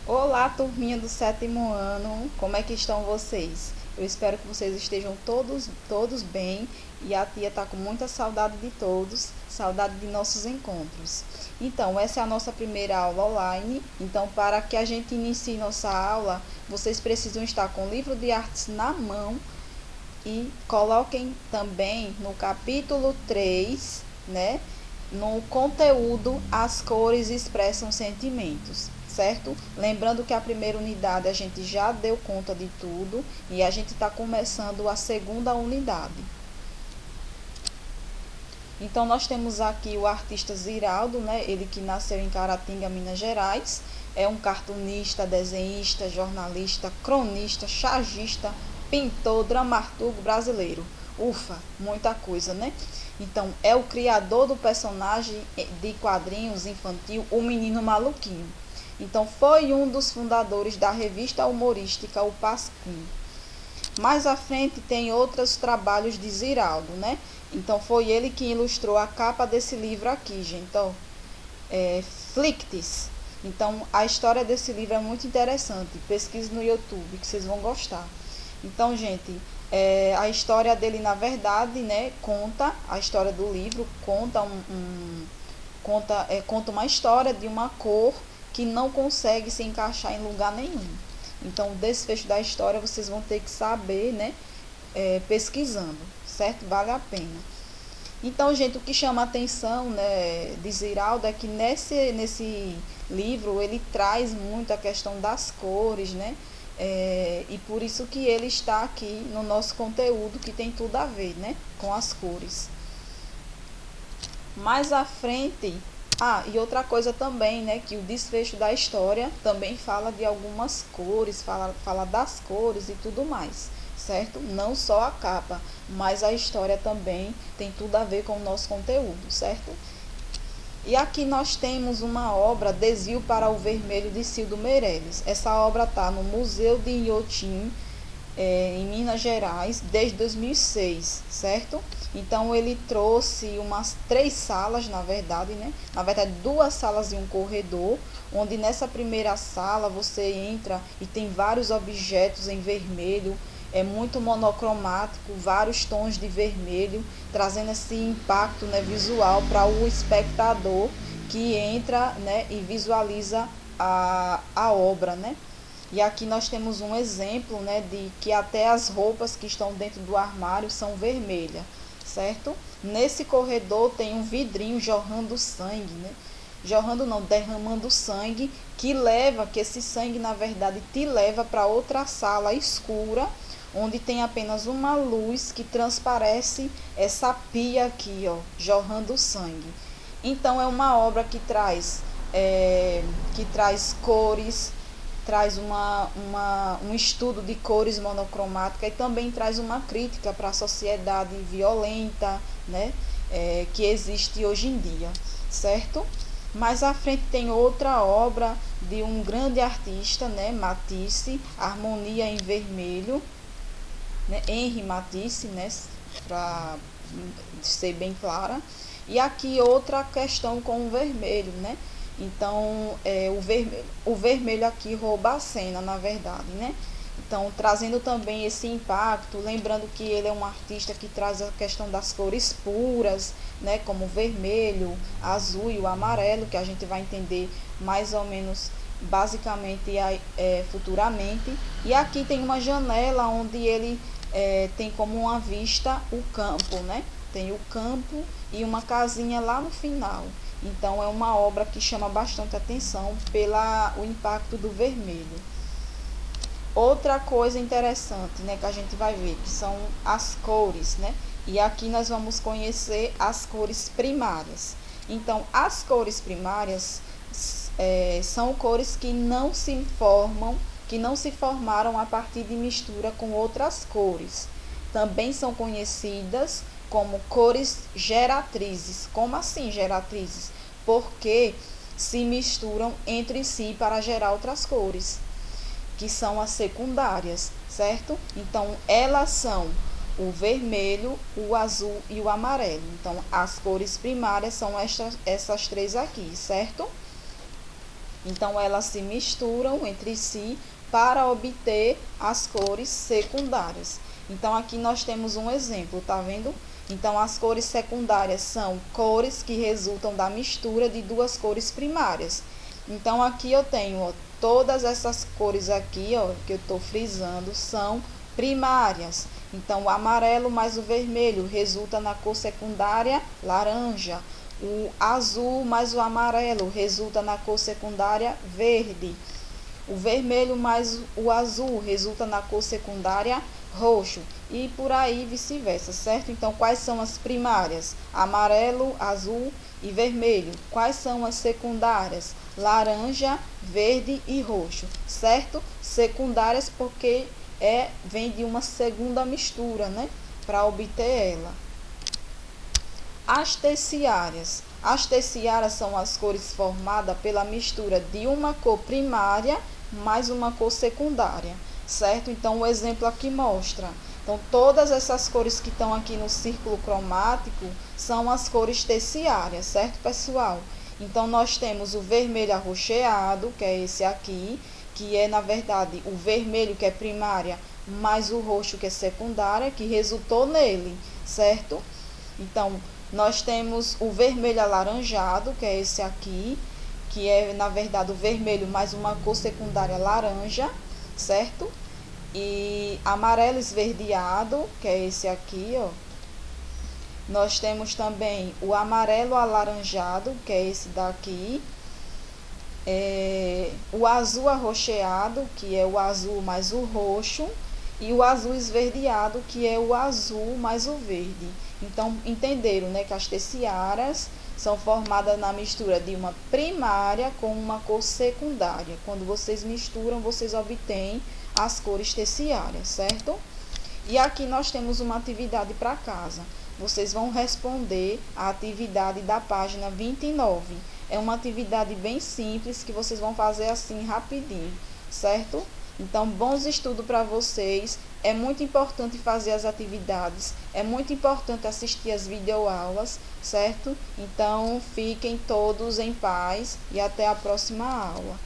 Olá, turminha do sétimo ano, como é que estão vocês? Eu espero que vocês estejam todos bem e a tia tá com muita saudade de todos, saudade de nossos encontros. Então, essa é a nossa primeira aula online. Então, para que a gente inicie nossa aula, vocês precisam estar com o livro de artes na mão e coloquem também no capítulo 3, né? No conteúdo, as cores expressam sentimentos, certo? Lembrando que a primeira unidade a gente já deu conta de tudo e a gente está começando a segunda unidade. Então, nós temos aqui o artista Ziraldo, né? Ele que nasceu em Caratinga, Minas Gerais. É um cartunista, desenhista, jornalista, cronista, chargista, pintor, dramaturgo brasileiro. Ufa, muita coisa, né? Então, é o criador do personagem de quadrinhos infantil, O Menino Maluquinho. Então, foi um dos fundadores da revista humorística O Pasquim. Mais à frente tem outros trabalhos de Ziraldo, né? Então foi ele que ilustrou a capa desse livro aqui, gente. Então, Flictis. Então a história desse livro é muito interessante. Pesquise no YouTube que vocês vão gostar. Então, gente, a história dele, na verdade, né, conta a história do livro, conta uma história de uma cor que não consegue se encaixar em lugar nenhum. Então, o desfecho da história vocês vão ter que saber, né, pesquisando, certo? Vale a pena. Então, gente, o que chama a atenção, né, de Ziraldo é que nesse livro ele traz muito a questão das cores, né? E por isso que ele está aqui no nosso conteúdo, que tem tudo a ver, né, com as cores. Mais à frente, e outra coisa também, né, que o desfecho da história também fala de algumas cores, fala das cores e tudo mais, certo? Não só a capa, mas a história também tem tudo a ver com o nosso conteúdo, certo? E aqui nós temos uma obra, Desvio para o Vermelho, de Cildo Meireles. Essa obra está no Museu de Inhotim, em Minas Gerais, desde 2006, certo? Então ele trouxe umas 3 salas, na verdade, né? Na verdade, 2 salas e um corredor, onde nessa primeira sala você entra e tem vários objetos em vermelho, é muito monocromático, vários tons de vermelho, trazendo esse impacto, né, visual para o espectador que entra, né, e visualiza a obra, né? E aqui nós temos um exemplo, né, de que até as roupas que estão dentro do armário são vermelhas, certo? Nesse corredor tem um vidrinho jorrando sangue, né? Jorrando não, derramando sangue, que esse sangue na verdade te leva para outra sala escura, onde tem apenas uma luz que transparece essa pia aqui, ó, jorrando sangue. Então é uma obra que traz cores, traz um estudo de cores monocromáticas e também traz uma crítica para a sociedade violenta, né, que existe hoje em dia, certo? Mais à frente tem outra obra de um grande artista, né, Matisse, Harmonia em Vermelho, né, Henri Matisse, né, para ser bem clara. E aqui outra questão com o vermelho, né? Então, o vermelho aqui rouba a cena, na verdade, né? Então, trazendo também esse impacto, lembrando que ele é um artista que traz a questão das cores puras, né? Como o vermelho, azul e o amarelo, que a gente vai entender mais ou menos basicamente futuramente. E aqui tem uma janela onde ele tem como uma vista o campo, né? Tem o campo e uma casinha lá no final. Então é uma obra que chama bastante atenção pelo impacto do vermelho. Outra coisa interessante, né, que a gente vai ver, que são as cores, né? E aqui nós vamos conhecer as cores primárias. Então, as cores primárias são cores que não se formam, que não se formaram a partir de mistura com outras cores. Também são conhecidas como cores geratrizes. Como assim geratrizes? Porque se misturam entre si para gerar outras cores, que são as secundárias, certo? Então, elas são o vermelho, o azul e o amarelo. Então, as cores primárias são essas 3 aqui, certo? Então, elas se misturam entre si para obter as cores secundárias. Então, aqui nós temos um exemplo, tá vendo? Então, as cores secundárias são cores que resultam da mistura de duas cores primárias. Então, aqui eu tenho, ó, todas essas cores aqui, ó, que eu estou frisando, são primárias. Então, o amarelo mais o vermelho resulta na cor secundária laranja. O azul mais o amarelo resulta na cor secundária verde. O vermelho mais o azul resulta na cor secundária roxo. E por aí vice-versa, certo? Então, quais são as primárias? Amarelo, azul e vermelho. Quais são as secundárias? Laranja, verde e roxo, certo? Secundárias porque vem de uma segunda mistura, né? Para obter ela. As terciárias. As terciárias são as cores formadas pela mistura de uma cor primária mais uma cor secundária, certo? Então, o exemplo aqui mostra. Então, todas essas cores que estão aqui no círculo cromático são as cores terciárias, certo, pessoal? Então, nós temos o vermelho arroxeado, que é esse aqui, que é, na verdade, o vermelho, que é primária, mais o roxo, que é secundária, que resultou nele, certo? Então, nós temos o vermelho alaranjado, que é esse aqui, que é, na verdade, o vermelho mais uma cor secundária laranja, certo? E amarelo esverdeado, que é esse aqui, ó. Nós temos também o amarelo alaranjado, que é esse daqui. O azul arroxeado, que é o azul mais o roxo. E o azul esverdeado, que é o azul mais o verde. Então, entenderam, né, que as terciárias são formadas na mistura de uma primária com uma cor secundária. Quando vocês misturam, vocês obtêm as cores terciárias, certo? E aqui nós temos uma atividade para casa. Vocês vão responder a atividade da página 29. É uma atividade bem simples que vocês vão fazer assim rapidinho, certo? Então, bons estudos para vocês. É muito importante fazer as atividades, é muito importante assistir as videoaulas, certo? Então, fiquem todos em paz e até a próxima aula.